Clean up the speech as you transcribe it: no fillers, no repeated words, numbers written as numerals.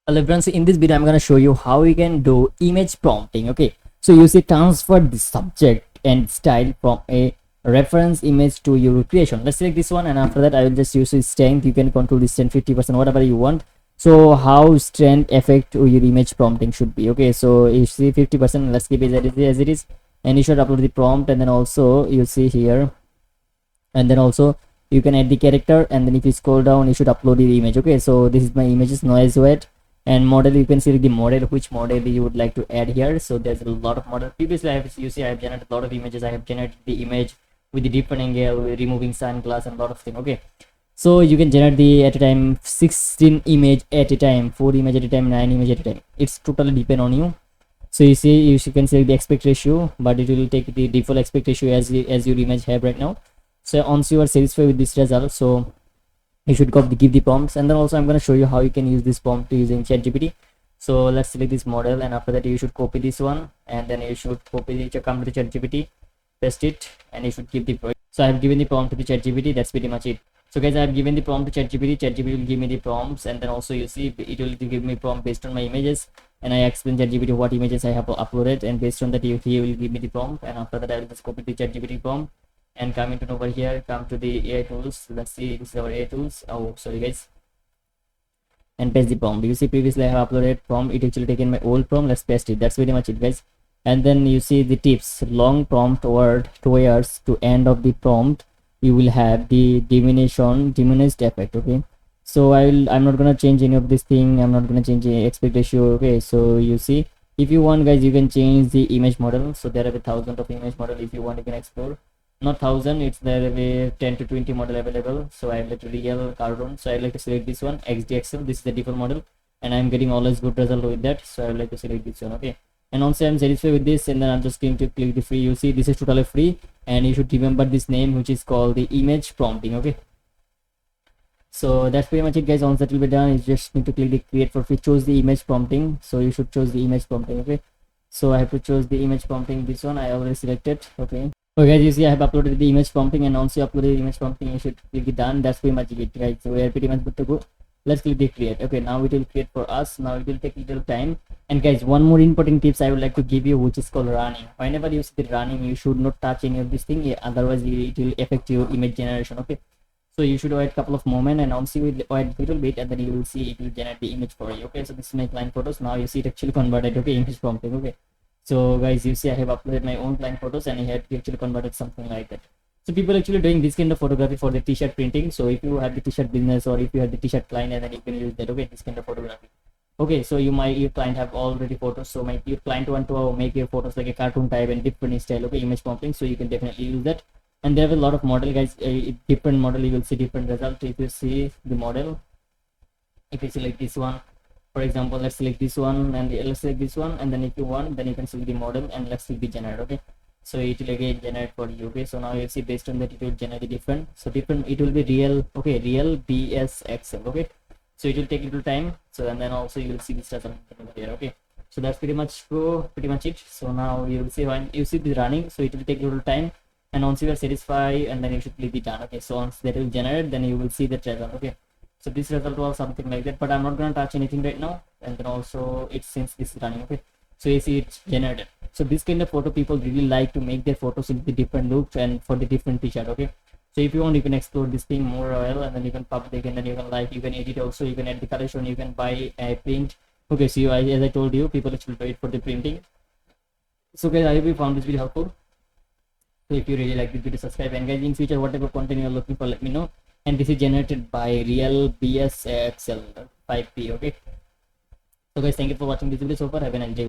Hello friends, in this video I'm going to show you how you can do image prompting. Okay, so you see transfer the subject and style from a reference image to your creation. Let's select this one, and after that I will just use this strength. You can control this strength 50%, whatever you want. So how strength affect your image prompting should be. Okay, so you see 50%, let's keep it as it is, and you should upload the prompt, and then also you see here, and then also you can add the character, and then if you scroll down you should upload the image. Okay, so this is my images noise weight and model. You can see the model, which model you would like to add here. So there's a lot of model. Previously I have generated a lot of images. I have generated the image with the different angle, with removing sunglass and a lot of things. Okay, so you can generate the at a time 16 image at a time, 4 image at a time, 9 image at a time. It's totally depend on you. So you see, you can select the aspect ratio, but it will take the default aspect ratio as your image have right now. So once you are satisfied with this result, so you should give the prompts, and then also I'm going to show you how you can use this prompt using ChatGPT. So let's select this model, and after that you should copy this one, and then you should copy it, come to the ChatGPT, paste it, and you should give the prompt. So I have given the prompt to the ChatGPT. That's pretty much it. So guys, I have given the prompt to ChatGPT. ChatGPT will give me the prompts, and then also you see it will give me prompt based on my images, and I explain ChatGPT what images I have uploaded, and based on that he will give me the prompt, and after that I will just copy the ChatGPT prompt and come into over here, come to the AI tools. Let's see, this is our AI tools. Oh, sorry guys, and paste the prompt. You see previously I have uploaded prompt, it actually taken my old prompt. Let's paste it. That's pretty much it guys. And then you see the tips: long prompt word towards to end of the prompt you will have the diminished effect. Okay, so I'm not gonna change any of this thing. I'm not gonna change the aspect ratio. Okay, so you see, if you want guys, you can change the image model. So there are 1,000 of image model. If you want, you can explore. Not 1,000, it's there a 10 to 20 model available. So I like real cartoon, so I like to select this one, XDXL. This is the default model, and I'm getting always good result with that, so I would like to select this one. Okay, and also I'm satisfied with this, and then I'm just going to click the free. You see, this is totally free, and you should remember this name, which is called the image prompting. Okay, so that's pretty much it guys. Once that will be done, you just need to click the create for free, choose the image prompting. So you should choose the image prompting. Okay, so I have to choose the image prompting, this one I already selected. Okay, guys, you see I have uploaded the image prompting, and once you uploaded the image prompting you should click it done. That's pretty much it guys. So we are pretty much good to go. Let's click the create. Okay, now it will create for us. Now it will take a little time. And guys, one more important tips I would like to give you, which is called running. Whenever you see the running, you should not touch any of this thing, otherwise it will affect your image generation. Okay, so you should wait a couple of moments, and once you will wait a little bit, and then you will see it will generate the image for you. Okay, so this is my client photos. Now you see it actually converted. Okay, image prompting. Okay, so guys, you see I have uploaded my own client photos, and I had actually converted something like that. So people actually doing this kind of photography for the t-shirt printing. So if you have the t-shirt business, or if you have the t-shirt client, and then you can use that. Okay, this kind of photography. Okay, so your client have already photos, so your client want to make your photos like a cartoon type and different style. Okay, image prompting, so you can definitely use that. And there are a lot of model guys, different model, you will see different result. If you see the model, if you select this one, for example, let's select this one, and let's select this one, and then if you want, then you can select the model, and let's select the generate. Okay, so it will again generate for you. Okay, so now you see based on that it will generate the different, so different it will be real. Okay, real BSXL. Okay, so it will take a little time. So and then also you will see this result here. Okay, so that's pretty much it. So now you will see when you see the running, so it will take a little time, and once you are satisfied, and then you should click the done. Okay, so once that will generate, then you will see the result. Okay, so this result was something like that, but I'm not going to touch anything right now. And then also it's, since this is running. Okay, so you see it's generated. So this kind of photo, people really like to make their photos in the different looks and for the different t-shirt. Okay, so if you want, you can explore this thing more well, and then you can public, and then you can like, you can edit also, you can add the collection, you can buy a print. Okay, so as I told you, people actually wait for the printing. So guys, I hope you found this video helpful. So if you really like this video, subscribe, and guys, in future whatever content you are looking for, let me know. And this is generated by real BSXL 5P. Okay, so guys, thank you for watching this video so far. Have a nice day.